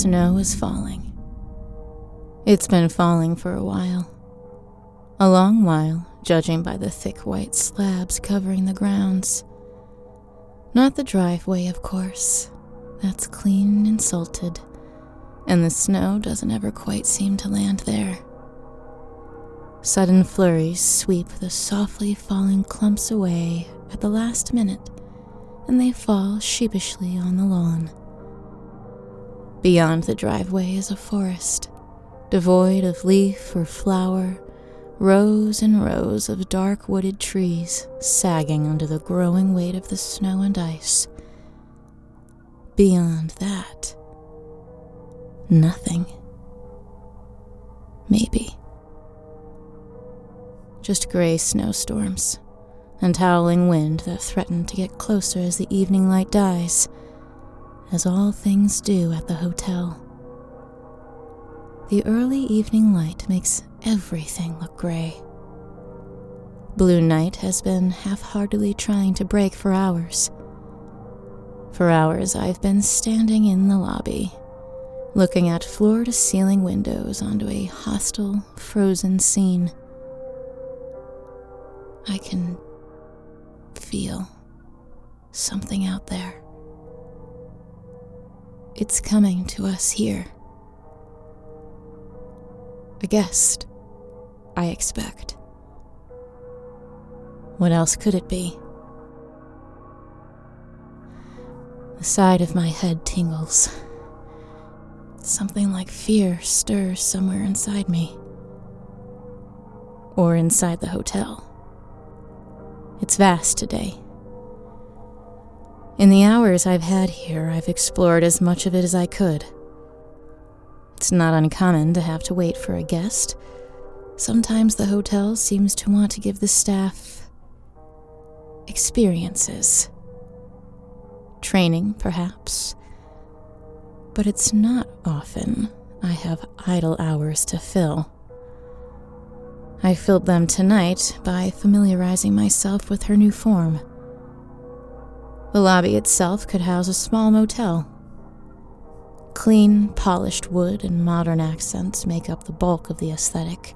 snow is falling. It's been falling for a while. A long while, judging by the thick white slabs covering the grounds. Not the driveway, of course. That's clean and salted, and the snow doesn't ever quite seem to land there. Sudden flurries sweep the softly falling clumps away at the last minute, and they fall sheepishly on the lawn. Beyond the driveway is a forest, devoid of leaf or flower, rows and rows of dark wooded trees sagging under the growing weight of the snow and ice. Beyond that, nothing. Maybe. Just gray snowstorms and howling wind that threaten to get closer as the evening light dies, as all things do at the hotel. The early evening light makes everything look gray. Blue night has been half-heartedly trying to break for hours. For hours I've been standing in the lobby, looking at floor-to-ceiling windows onto a hostile, frozen scene. I can feel something out there. It's coming to us here. A guest, I expect. What else could it be? The side of my head tingles. Something like fear stirs somewhere inside me. Or inside the hotel. It's vast today. In the hours I've had here, I've explored as much of it as I could. It's not uncommon to have to wait for a guest. Sometimes the hotel seems to want to give the staff experiences. Training, perhaps. But it's not often I have idle hours to fill. I filled them tonight by familiarizing myself with her new form. The lobby itself could house a small motel. Clean, polished wood and modern accents make up the bulk of the aesthetic.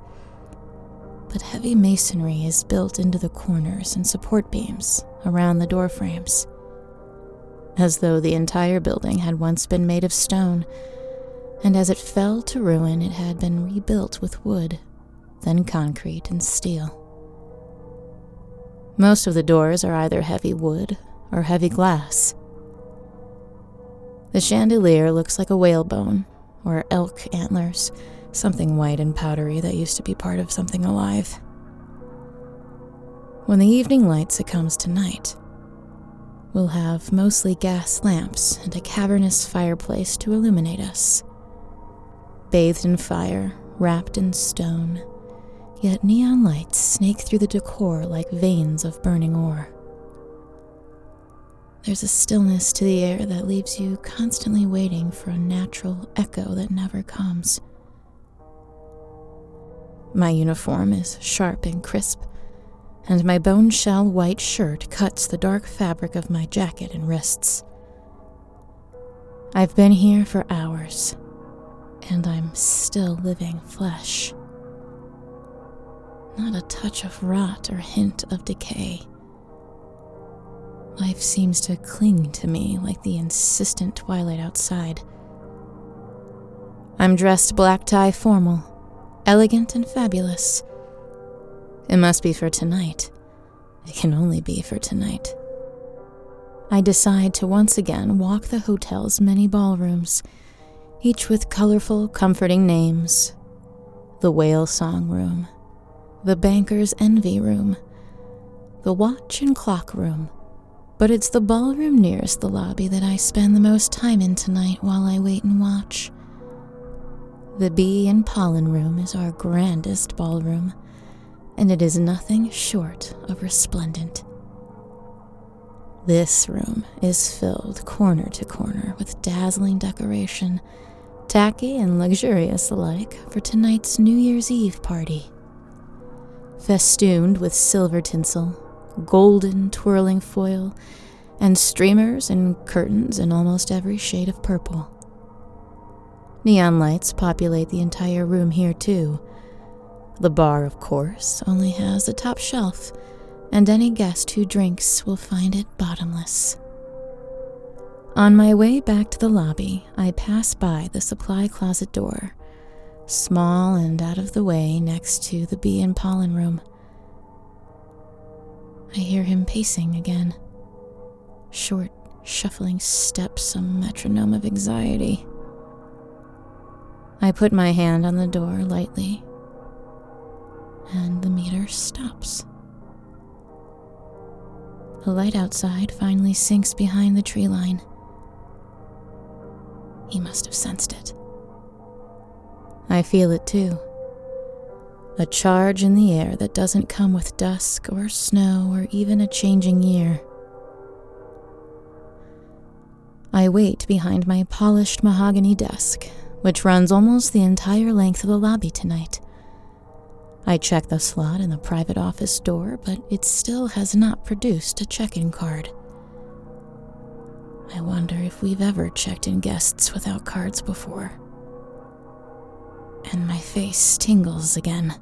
But heavy masonry is built into the corners and support beams around the door frames, as though the entire building had once been made of stone, and as it fell to ruin, it had been rebuilt with wood, then concrete and steel. Most of the doors are either heavy wood or heavy glass. The chandelier looks like a whalebone, or elk antlers, something white and powdery that used to be part of something alive. When the evening light succumbs tonight, we'll have mostly gas lamps and a cavernous fireplace to illuminate us. Bathed in fire, wrapped in stone, yet neon lights snake through the decor like veins of burning ore. There's a stillness to the air that leaves you constantly waiting for a natural echo that never comes. My uniform is sharp and crisp, and my bone-shell white shirt cuts the dark fabric of my jacket and wrists. I've been here for hours, and I'm still living flesh. Not a touch of rot or hint of decay. Life seems to cling to me like the insistent twilight outside. I'm dressed black tie formal, elegant and fabulous. It must be for tonight. It can only be for tonight. I decide to once again walk the hotel's many ballrooms, each with colorful, comforting names. The Whale Song Room, the Banker's Envy Room, the Watch and Clock Room, but it's the ballroom nearest the lobby that I spend the most time in tonight while I wait and watch. The Bee and Pollen Room is our grandest ballroom, and it is nothing short of resplendent. This room is filled corner to corner with dazzling decoration, tacky and luxurious alike, for tonight's New Year's Eve party. Festooned with silver tinsel, golden twirling foil, and streamers and curtains in almost every shade of purple. Neon lights populate the entire room here too. The bar, of course, only has a top shelf, and any guest who drinks will find it bottomless. On my way back to the lobby, I pass by the supply closet door, small and out of the way next to the bee and pollen room. I hear him pacing again. Short, shuffling steps, a metronome of anxiety. I put my hand on the door lightly, and the meter stops. The light outside finally sinks behind the tree line. He must have sensed it. I feel it too. A charge in the air that doesn't come with dusk or snow or even a changing year. I wait behind my polished mahogany desk, which runs almost the entire length of the lobby tonight. I check the slot in the private office door, but it still has not produced a check-in card. I wonder if we've ever checked in guests without cards before. And my face tingles again.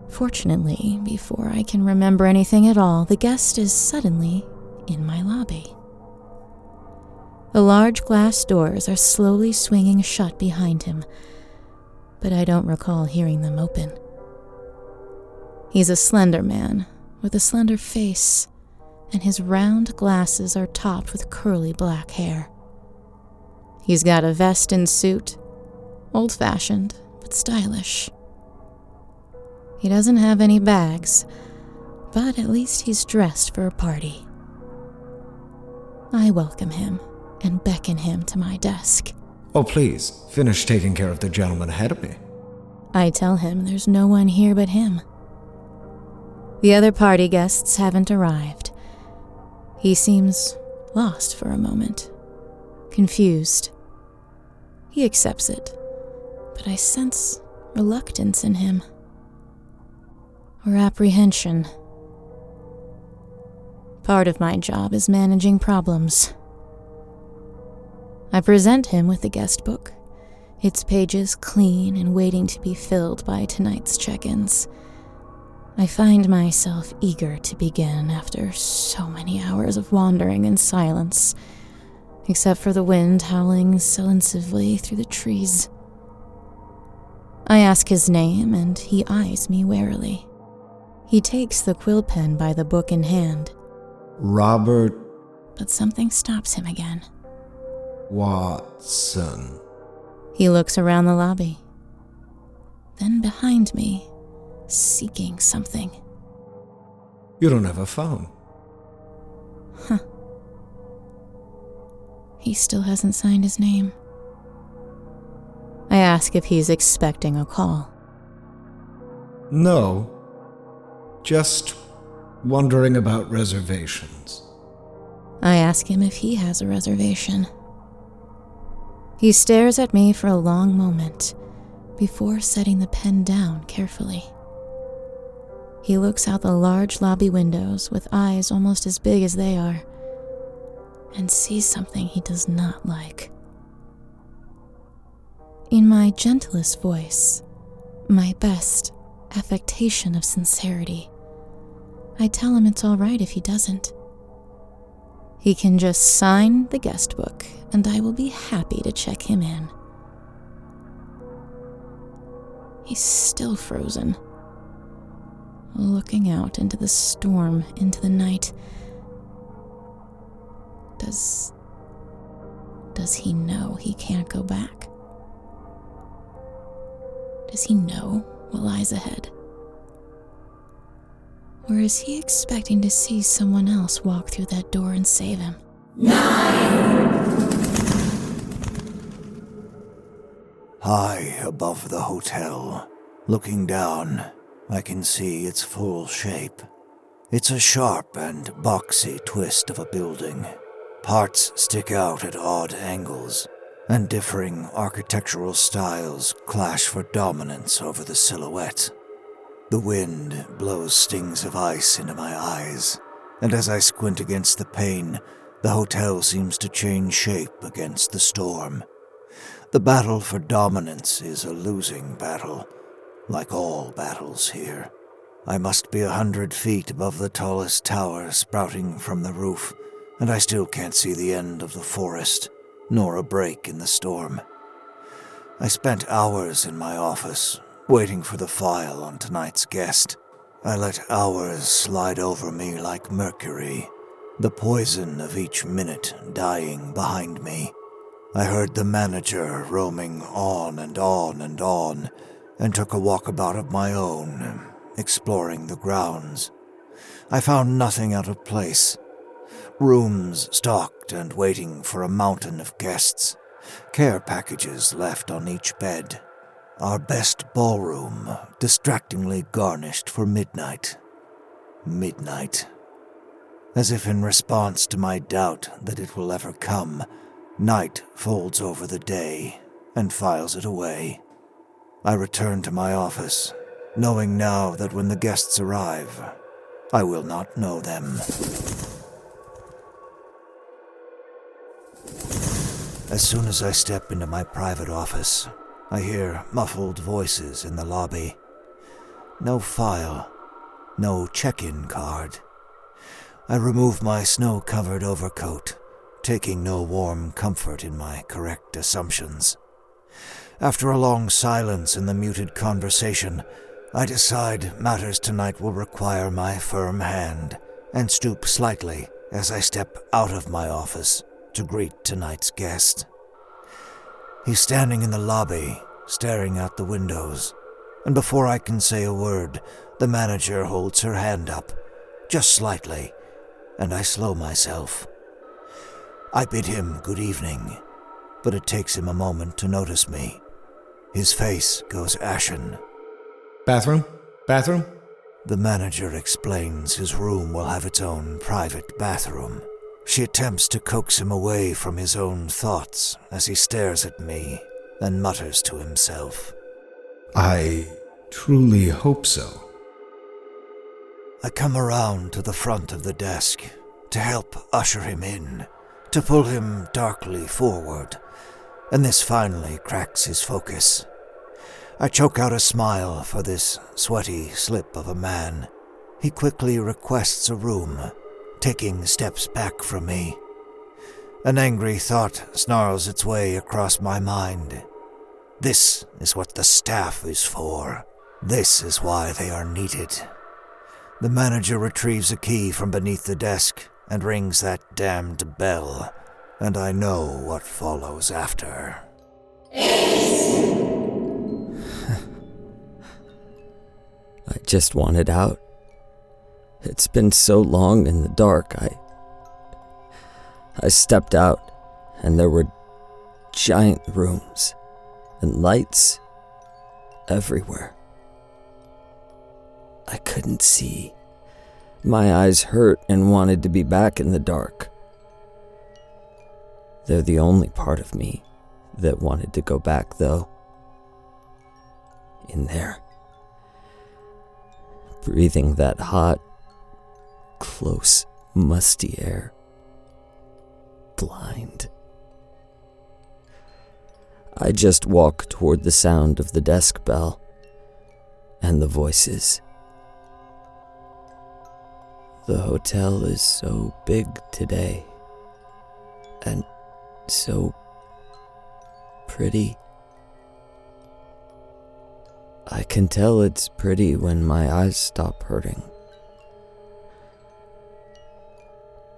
Fortunately, before I can remember anything at all, the guest is suddenly in my lobby. The large glass doors are slowly swinging shut behind him, but I don't recall hearing them open. He's a slender man with a slender face, and his round glasses are topped with curly black hair. He's got a vest and suit, old-fashioned but stylish. He doesn't have any bags, but at least he's dressed for a party. I welcome him and beckon him to my desk. Oh, please, finish taking care of the gentleman ahead of me. I tell him there's no one here but him. The other party guests haven't arrived. He seems lost for a moment, confused. He accepts it, but I sense reluctance in him, or apprehension. Part of my job is managing problems. I present him with the guest book, its pages clean and waiting to be filled by tonight's check-ins. I find myself eager to begin after so many hours of wandering in silence, except for the wind howling silencively through the trees. I ask his name, and he eyes me warily. He takes the quill pen by the book in hand. Robert But something stops him again. Watson. He looks around the lobby, then behind me, seeking something. You don't have a phone. Huh. He still hasn't signed his name. I ask if he's expecting a call. No. Just wondering about reservations. I ask him if he has a reservation. He stares at me for a long moment before setting the pen down carefully. He looks out the large lobby windows with eyes almost as big as they are and sees something he does not like. In my gentlest voice, my best affectation of sincerity, I tell him it's all right if he doesn't. He can just sign the guest book, and I will be happy to check him in. He's still frozen, looking out into the storm, into the night. Does he know he can't go back? Does he know what lies ahead? Or is he expecting to see someone else walk through that door and save him? 9! High above the hotel, looking down, I can see its full shape. It's a sharp and boxy twist of a building. Parts stick out at odd angles, and differing architectural styles clash for dominance over the silhouette. The wind blows stings of ice into my eyes, and as I squint against the pane, The hotel seems to change shape against the storm. The battle for dominance is a losing battle, like all battles here. I must be 100 feet above the tallest tower sprouting from the roof, and I still can't see the end of the forest, nor a break in the storm. I spent hours in my office, waiting for the file on tonight's guest. I let hours slide over me like mercury, the poison of each minute dying behind me. I heard the manager roaming on and on and on, and took a walkabout of my own, exploring the grounds. I found nothing out of place. Rooms stocked and waiting for a mountain of guests. Care packages left on each bed. Our best ballroom distractingly garnished for midnight. Midnight. As if in response to my doubt that it will ever come, night folds over the day and files it away. I return to my office, knowing now that when the guests arrive, I will not know them. As soon as I step into my private office, I hear muffled voices in the lobby. No file, no check-in card. I remove my snow-covered overcoat, taking no warm comfort in my correct assumptions. After a long silence in the muted conversation, I decide matters tonight will require my firm hand, and stoop slightly as I step out of my office to greet tonight's guest. He's standing in the lobby, staring out the windows, and before I can say a word, the manager holds her hand up, just slightly, and I slow myself. I bid him good evening, but it takes him a moment to notice me. His face goes ashen. Bathroom? Bathroom? The manager explains his room will have its own private bathroom. She attempts to coax him away from his own thoughts as he stares at me and mutters to himself. I truly hope so. I come around to the front of the desk to help usher him in, to pull him darkly forward, and this finally cracks his focus. I choke out a smile for this sweaty slip of a man. He quickly requests a room, taking steps back from me. An angry thought snarls its way across my mind. This is what the staff is for. This is why they are needed. The manager retrieves a key from beneath the desk and rings that damned bell, and I know what follows after. I just wanted out. It's been so long in the dark. I stepped out, and there were giant rooms and lights everywhere. I couldn't see. My eyes hurt and wanted to be back in the dark. They're the only part of me that wanted to go back, though. In there. Breathing that hot, close, musty air. Blind. I just walk toward the sound of the desk bell and the voices. The hotel is so big today, and so pretty. I can tell it's pretty when my eyes stop hurting.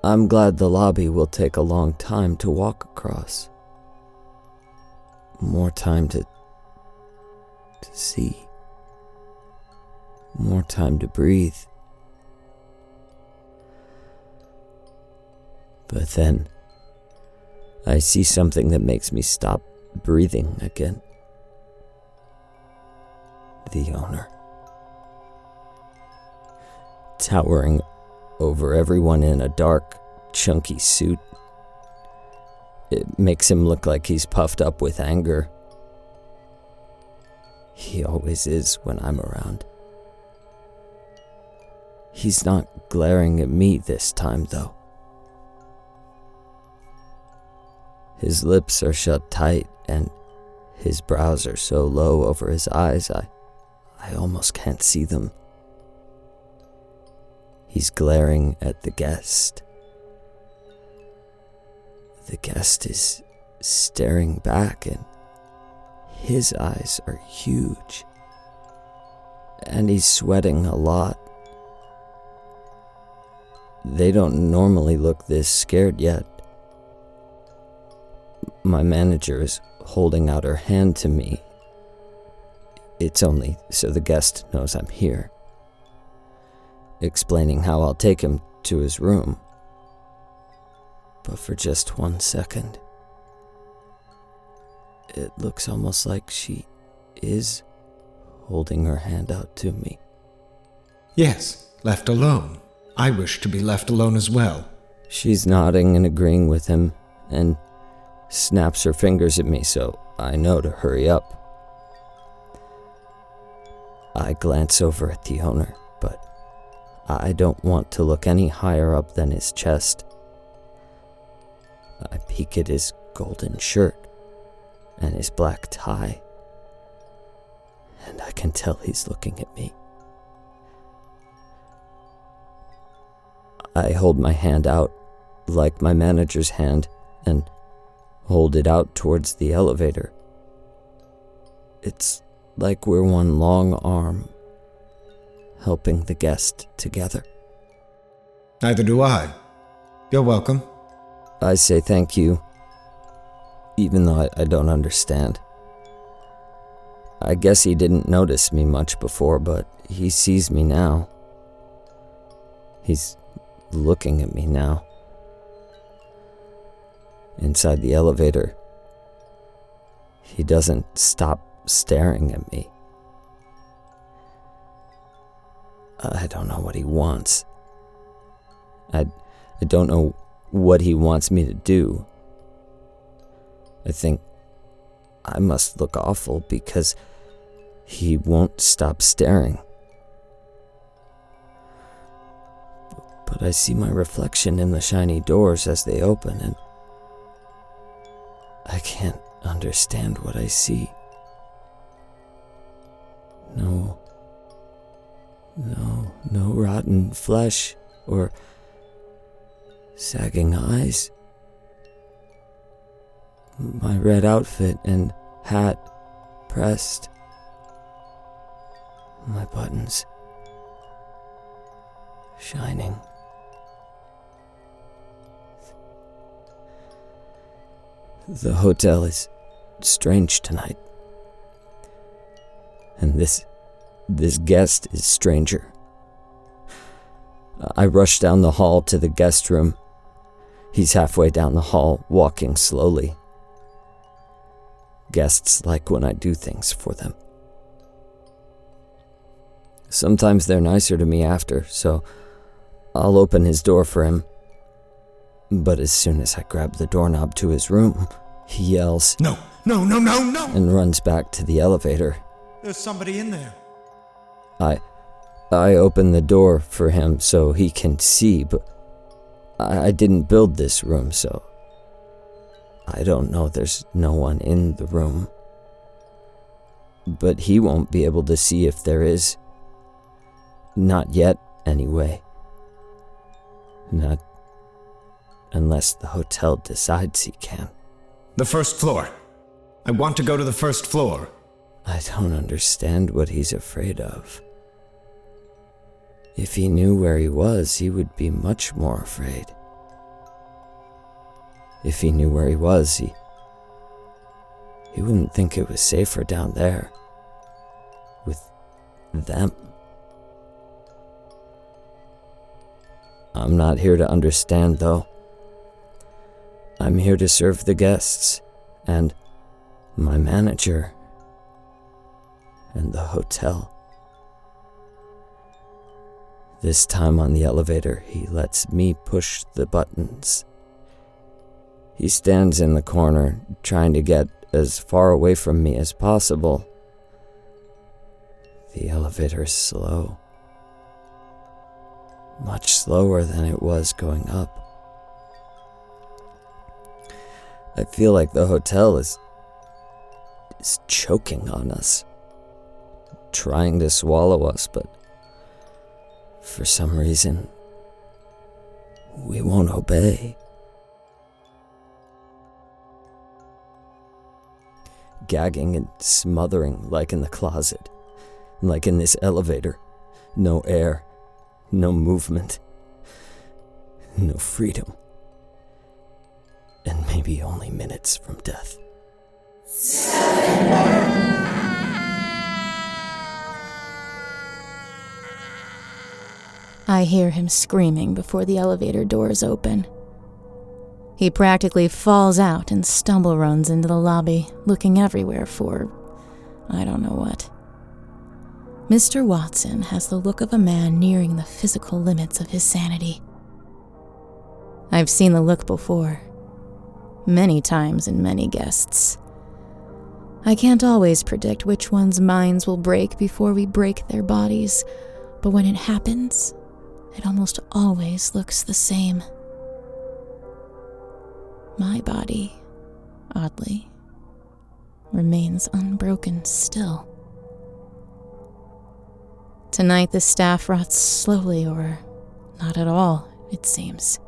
I'm glad the lobby will take a long time to walk across. More time to see. More time to breathe. But then, I see something that makes me stop breathing again. The owner. Towering over everyone in a dark, chunky suit. It makes him look like he's puffed up with anger. He always is when I'm around. He's not glaring at me this time, though. His lips are shut tight, and his brows are so low over his eyes, I almost can't see them. He's glaring at the guest. The guest is staring back, and his eyes are huge. And he's sweating a lot. They don't normally look this scared yet. My manager is holding out her hand to me. It's only so the guest knows I'm here, explaining how I'll take him to his room. But for just 1 second, it looks almost like she is holding her hand out to me. Yes, left alone. I wish to be left alone as well. She's nodding and agreeing with him, and snaps her fingers at me so I know to hurry up. I glance over at the owner, but I don't want to look any higher up than his chest. I peek at his golden shirt and his black tie, and I can tell he's looking at me. I hold my hand out like my manager's hand and hold it out towards the elevator. It's like we're one long arm, helping the guest together. Neither do I. You're welcome. I say thank you, even though I don't understand. I guess he didn't notice me much before, but he sees me now. He's looking at me now. Inside the elevator, he doesn't stop staring at me. I don't know what he wants. I don't know what he wants me to do. I think I must look awful because he won't stop staring. But I see my reflection in the shiny doors as they open, and I can't understand what I see. No rotten flesh or sagging eyes. My red outfit and hat pressed. My buttons shining. The hotel is strange tonight. And this guest is stranger. I rush down the hall to the guest room. He's halfway down the hall, walking slowly. Guests like when I do things for them. Sometimes they're nicer to me after, so I'll open his door for him. But as soon as I grab the doorknob to his room, he yells, No! And runs back to the elevator. There's somebody in there. I open the door for him so he can see, but I didn't build this room, so I don't know there's no one in the room. But he won't be able to see if there is. Not yet, anyway. Not unless the hotel decides he can. The first floor. I want to go to the first floor. I don't understand what he's afraid of. If he knew where he was, he would be much more afraid. If he knew where he was, he wouldn't think it was safer down there. With them. I'm not here to understand, though. I'm here to serve the guests, and my manager, and the hotel. This time on the elevator, he lets me push the buttons. He stands in the corner, trying to get as far away from me as possible. The elevator is slow. Much slower than it was going up. I feel like the hotel is choking on us, trying to swallow us, but for some reason, we won't obey. Gagging and smothering like in the closet, like in this elevator. No air, no movement, no freedom, and maybe only minutes from death. I hear him screaming before the elevator doors open. He practically falls out and stumble runs into the lobby, looking everywhere for I don't know what. Mr. Watson has the look of a man nearing the physical limits of his sanity. I've seen the look before, many times in many guests. I can't always predict which one's minds will break before we break their bodies, but when it happens, it almost always looks the same. My body, oddly, remains unbroken still. Tonight the staff rots slowly, or not at all, it seems.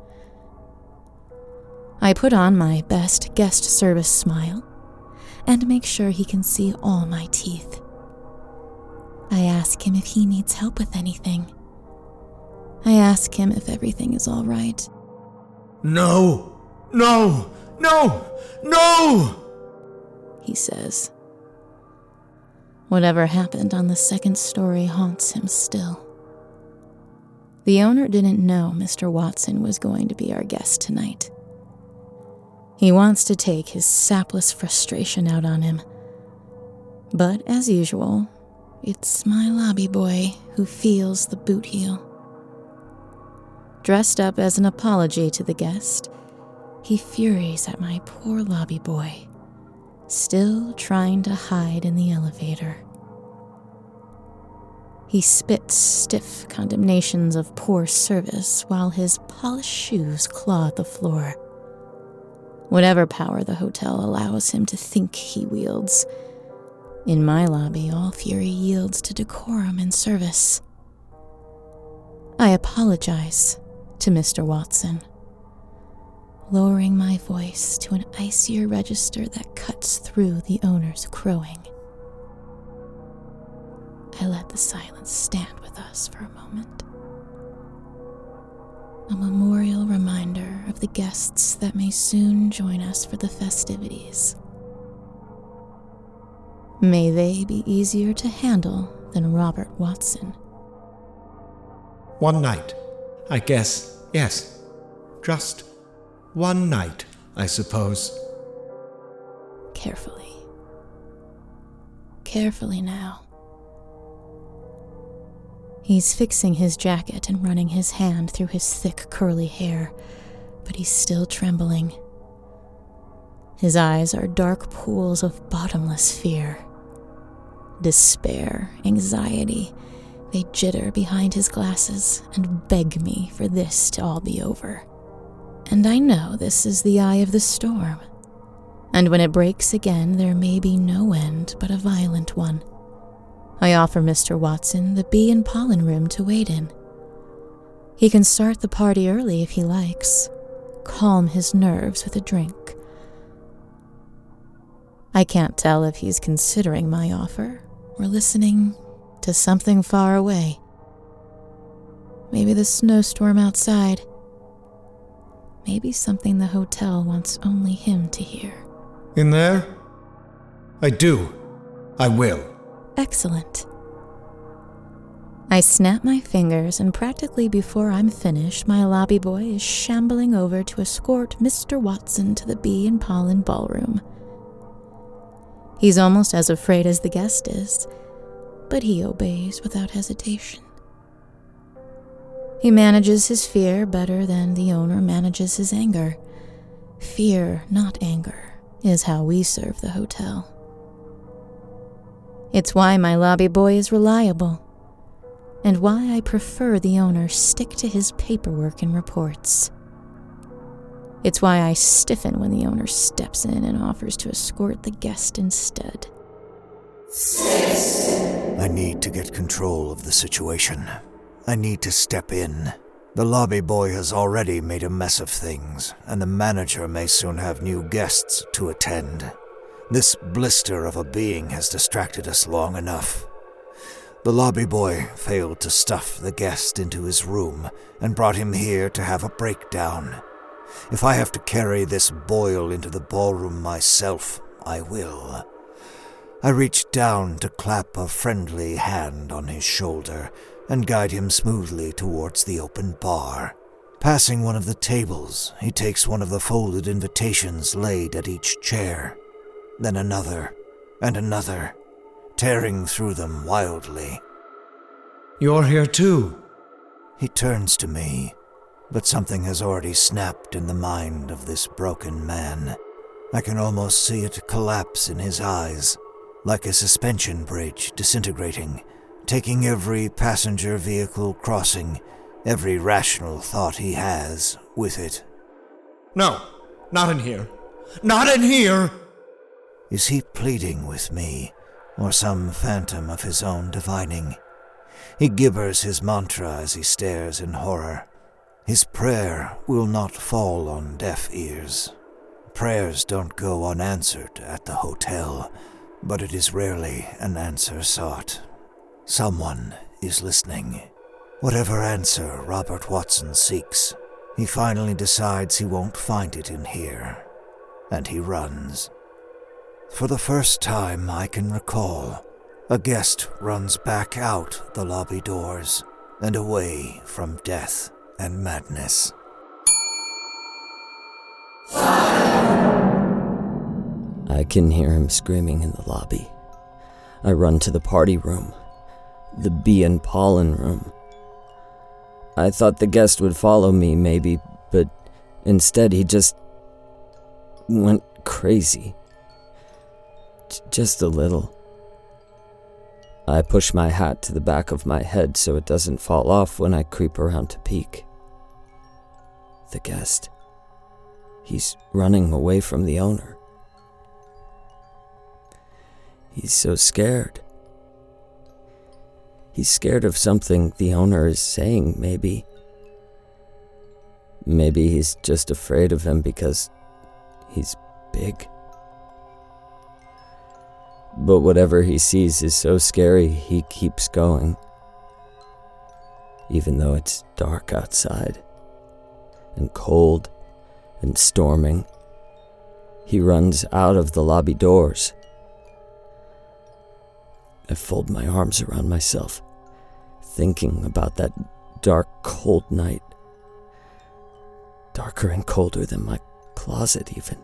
I put on my best guest service smile and make sure he can see all my teeth. I ask him if he needs help with anything. I ask him if everything is all right. No! No! No! No! He says. Whatever happened on the second story haunts him still. The owner didn't know Mr. Watson was going to be our guest tonight. He wants to take his sapless frustration out on him. But as usual, it's my lobby boy who feels the boot heel. Dressed up as an apology to the guest, he furies at my poor lobby boy, still trying to hide in the elevator. He spits stiff condemnations of poor service while his polished shoes claw at the floor. Whatever power the hotel allows him to think he wields, in my lobby all fury yields to decorum and service. I apologize to Mr. Watson, lowering my voice to an icier register that cuts through the owner's crowing. I let the silence stand with us for a moment. A memorial reminder of the guests that may soon join us for the festivities. May they be easier to handle than Robert Watson. One night, I guess, yes. Just one night, I suppose. Carefully. Carefully now. He's fixing his jacket and running his hand through his thick curly hair, but he's still trembling. His eyes are dark pools of bottomless fear. Despair, anxiety, they jitter behind his glasses and beg me for this to all be over. And I know this is the eye of the storm, and when it breaks again there may be no end but a violent one. I offer Mr. Watson the bee and pollen room to wait in. He can start the party early if he likes, calm his nerves with a drink. I can't tell if he's considering my offer or listening to something far away. Maybe the snowstorm outside. Maybe something the hotel wants only him to hear. In there? I do. I will. Excellent. I snap my fingers, and practically before I'm finished, my lobby boy is shambling over to escort Mr. Watson to the bee and pollen ballroom. He's almost as afraid as the guest is, but he obeys without hesitation. He manages his fear better than the owner manages his anger. Fear, not anger, is how we serve the hotel. It's why my lobby boy is reliable, and why I prefer the owner stick to his paperwork and reports. It's why I stiffen when the owner steps in and offers to escort the guest instead. I need to get control of the situation. I need to step in. The lobby boy has already made a mess of things, and the manager may soon have new guests to attend. This blister of a being has distracted us long enough. The lobby boy failed to stuff the guest into his room and brought him here to have a breakdown. If I have to carry this boil into the ballroom myself, I will. I reach down to clap a friendly hand on his shoulder and guide him smoothly towards the open bar. Passing one of the tables, he takes one of the folded invitations laid at each chair, then another and another, tearing through them wildly. You're here too. He turns to me, but something has already snapped in the mind of this broken man. I can almost see it collapse in his eyes, like a suspension bridge disintegrating, taking every passenger vehicle crossing, every rational thought he has with it. No, not in here. Not in here! Is he pleading with me, or some phantom of his own divining? He gibbers his mantra as he stares in horror. His prayer will not fall on deaf ears. Prayers don't go unanswered at the hotel, but it is rarely an answer sought. Someone is listening. Whatever answer Robert Watson seeks, he finally decides he won't find it in here, and he runs. For the first time I can recall, a guest runs back out the lobby doors and away from death and madness. I can hear him screaming in the lobby. I run to the party room, the bee and pollen room. I thought the guest would follow me, maybe, but instead he just went crazy. Just a little. I push my hat to the back of my head so it doesn't fall off when I creep around to peek. The guest. He's running away from the owner. He's so scared. He's scared of something the owner is saying, maybe. Maybe he's just afraid of him because he's big. But whatever he sees is so scary, he keeps going. Even though it's dark outside, and cold, and storming, he runs out of the lobby doors. I fold my arms around myself, thinking about that dark, cold night. Darker and colder than my closet, even.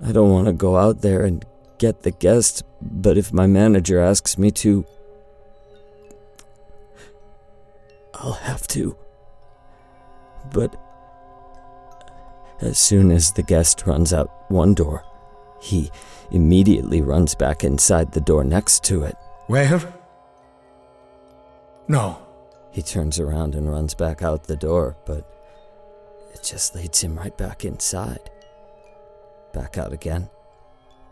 I don't want to go out there and get the guest, but if my manager asks me to, I'll have to. But as soon as the guest runs out one door, he immediately runs back inside the door next to it. Where? No. He turns around and runs back out the door, but it just leads him right back inside. Back out again.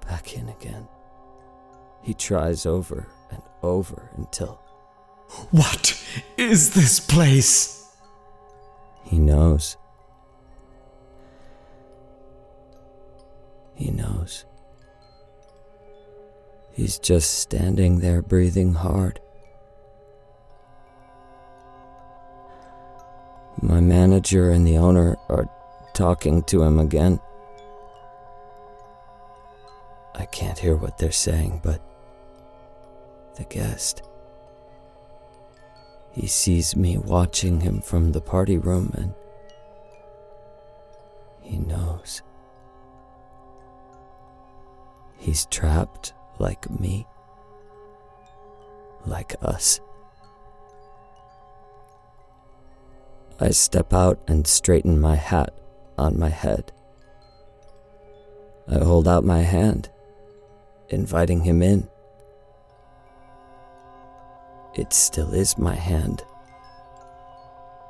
Back in again. He tries over and over until... What is this place? He knows. He knows. He's just standing there breathing hard. My manager and the owner are talking to him again. I can't hear what they're saying, but the guest, he sees me watching him from the party room and he knows. He's trapped like me, like us. I step out and straighten my hat on my head. I hold out my hand, inviting him in. It still is my hand,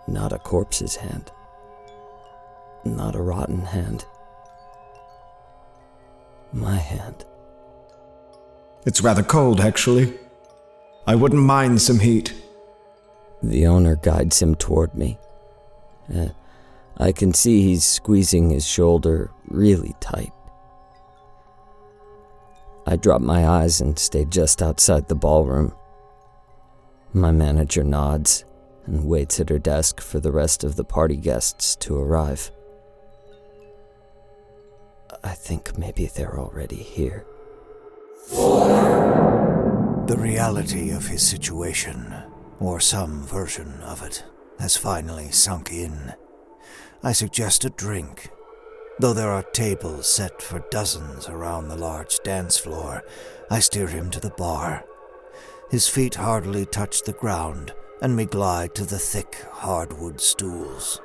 not a corpse's hand. not a rotten hand. My hand. It's rather cold, actually. I wouldn't mind some heat. The owner guides him toward me. I can see he's squeezing his shoulder really tight. I drop my eyes and stay just outside the ballroom. My manager nods and waits at her desk for the rest of the party guests to arrive. I think maybe they're already here. The reality of his situation, or some version of it, has finally sunk in. I suggest a drink. Though there are tables set for dozens around the large dance floor, I steer him to the bar. His feet hardly touch the ground, and we glide to the thick hardwood stools.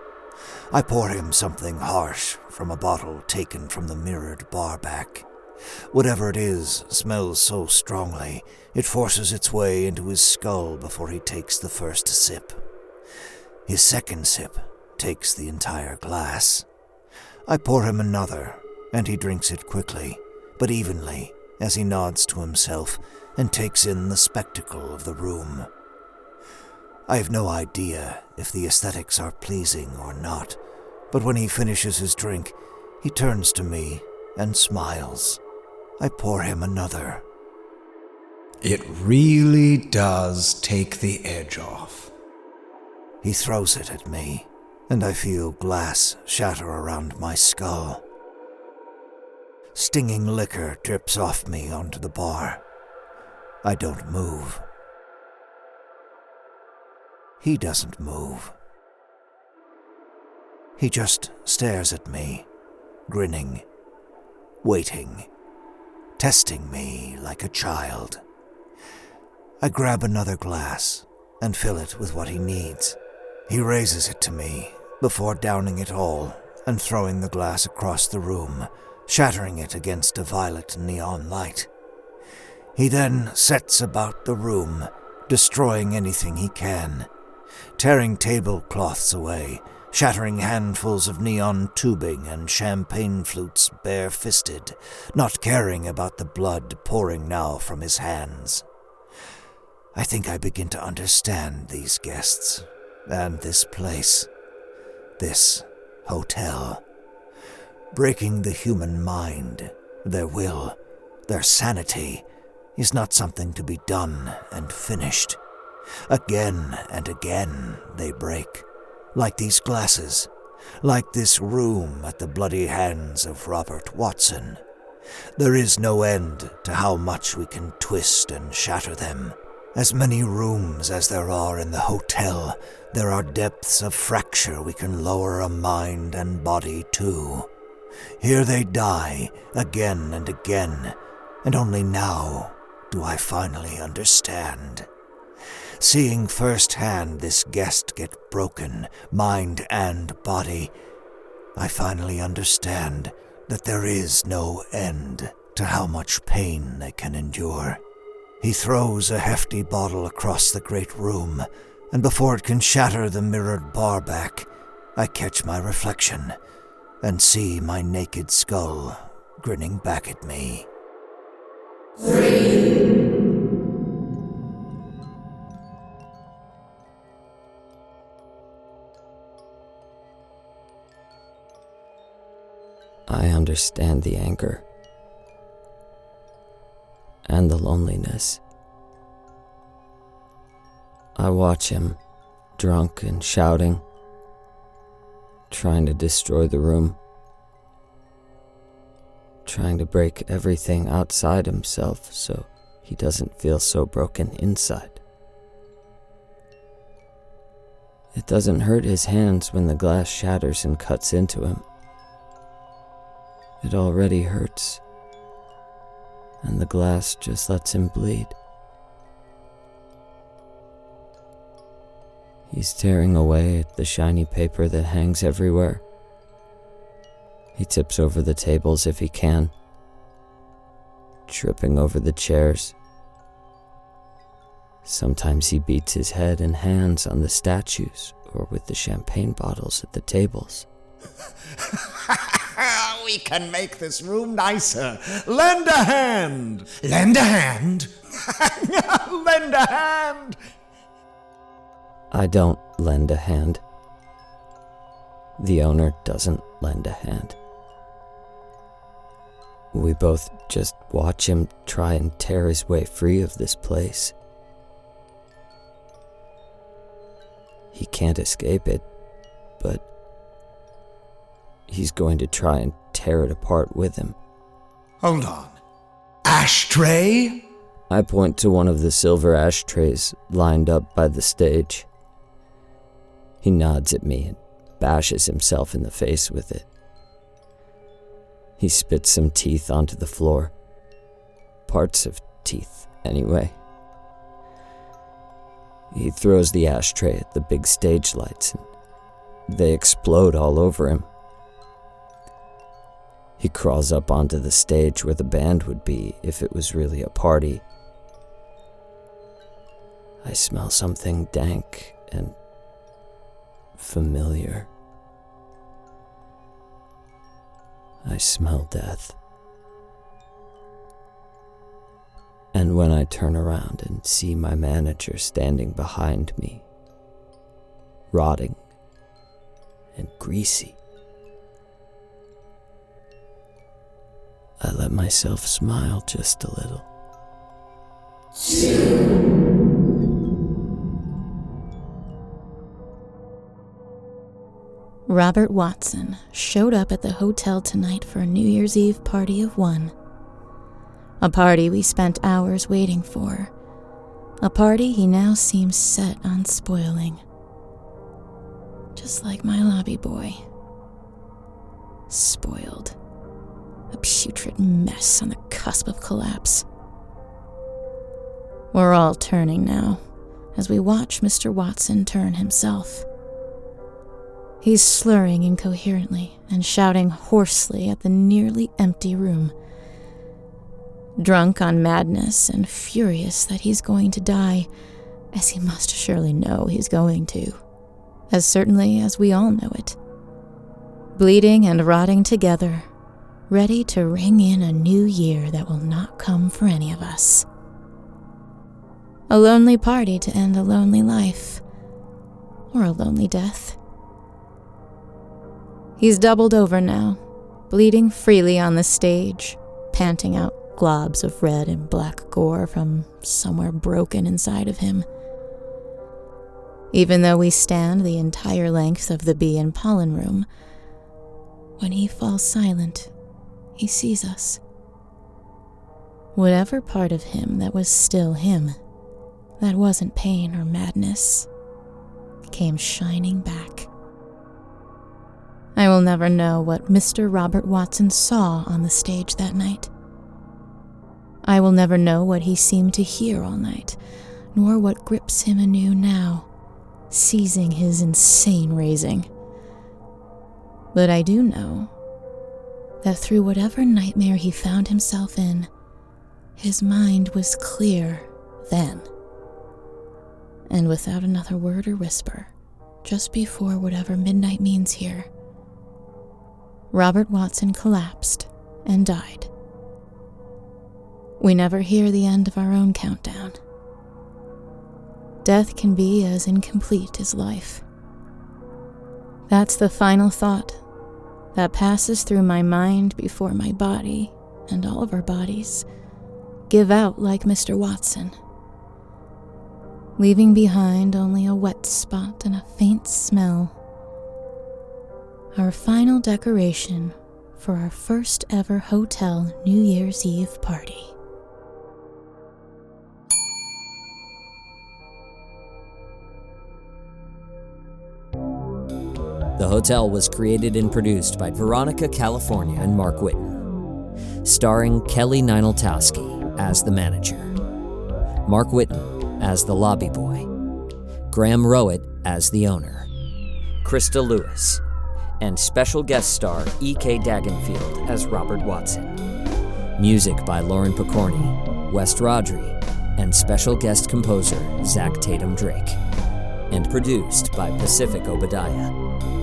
I pour him something harsh from a bottle taken from the mirrored bar back. Whatever it is smells so strongly, it forces its way into his skull before he takes the first sip. His second sip takes the entire glass. I pour him another, and he drinks it quickly, but evenly, as he nods to himself and takes in the spectacle of the room. I have no idea if the aesthetics are pleasing or not, but when he finishes his drink, he turns to me and smiles. I pour him another. It really does take the edge off. He throws it at me, and I feel glass shatter around my skull. Stinging liquor drips off me onto the bar. I don't move. He doesn't move. He just stares at me, grinning, waiting, testing me like a child. I grab another glass and fill it with what he needs. He raises it to me before downing it all and throwing the glass across the room, shattering it against a violet neon light. He then sets about the room, destroying anything he can, tearing tablecloths away, shattering handfuls of neon tubing and champagne flutes bare-fisted, not caring about the blood pouring now from his hands. I think I begin to understand these guests, and this place, this hotel. Breaking the human mind, their will, their sanity, is not something to be done and finished. Again and again they break, like these glasses, like this room at the bloody hands of Robert Watson. There is no end to how much we can twist and shatter them. As many rooms as there are in the hotel, there are depths of fracture we can lower a mind and body to. Here they die again and again, and only now do I finally understand. Seeing firsthand this guest get broken, mind and body, I finally understand that there is no end to how much pain they can endure. He throws a hefty bottle across the great room, and before it can shatter the mirrored bar back, I catch my reflection and see my naked skull grinning back at me. 3. I understand the anger and the loneliness. I watch him, drunk and shouting, trying to destroy the room, trying to break everything outside himself so he doesn't feel so broken inside. It doesn't hurt his hands when the glass shatters and cuts into him. It already hurts, and the glass just lets him bleed. He's tearing away at the shiny paper that hangs everywhere. He tips over the tables if he can, tripping over the chairs. Sometimes he beats his head and hands on the statues or with the champagne bottles at the tables. We can make this room nicer. Lend a hand. Lend a hand. Lend a hand. I don't lend a hand. The owner doesn't lend a hand. We both just watch him try and tear his way free of this place. He can't escape it, but he's going to try and tear it apart with him. Hold on. Ashtray? I point to one of the silver ashtrays lined up by the stage. He nods at me and bashes himself in the face with it. He spits some teeth onto the floor. Parts of teeth, anyway. He throws the ashtray at the big stage lights, and they explode all over him. He crawls up onto the stage where the band would be if it was really a party. I smell something dank and familiar. I smell death. And when I turn around and see my manager standing behind me, rotting and greasy, I let myself smile just a little. Robert Watson showed up at the hotel tonight for a New Year's Eve party of one. A party we spent hours waiting for. A party he now seems set on spoiling. Just like my lobby boy. Spoiled. A putrid mess on the cusp of collapse. We're all turning now, as we watch Mr. Watson turn himself. He's slurring incoherently and shouting hoarsely at the nearly empty room. Drunk on madness and furious that he's going to die, as he must surely know he's going to, as certainly as we all know it. Bleeding and rotting together, ready to ring in a new year that will not come for any of us. A lonely party to end a lonely life, or a lonely death. He's doubled over now, bleeding freely on the stage, panting out globs of red and black gore from somewhere broken inside of him. Even though we stand the entire length of the bee and pollen room, when he falls silent, he sees us. Whatever part of him that was still him, that wasn't pain or madness, came shining back. I will never know what Mr. Robert Watson saw on the stage that night. I will never know what he seemed to hear all night, nor what grips him anew now, seizing his insane raising. But I do know that through whatever nightmare he found himself in, his mind was clear then. And without another word or whisper, just before whatever midnight means here, Robert Watson collapsed and died. We never hear the end of our own countdown. Death can be as incomplete as life. That's the final thought that passes through my mind before my body, and all of our bodies, give out like Mr. Watson, leaving behind only a wet spot and a faint smell. Our final decoration for our first ever hotel New Year's Eve party. The hotel was created and produced by Veronica, California, and Mark Whitten, starring Kelly Nienaltowski as the manager, Mark Whitten as the lobby boy, Graham Rowat as the owner, Christa Lewis, and special guest star E.K. Dagenfield as Robert Watson. Music by Lauren Picorni, West Rodri, and special guest composer Zach Tatom-Drake. And produced by Pacific Obadiah.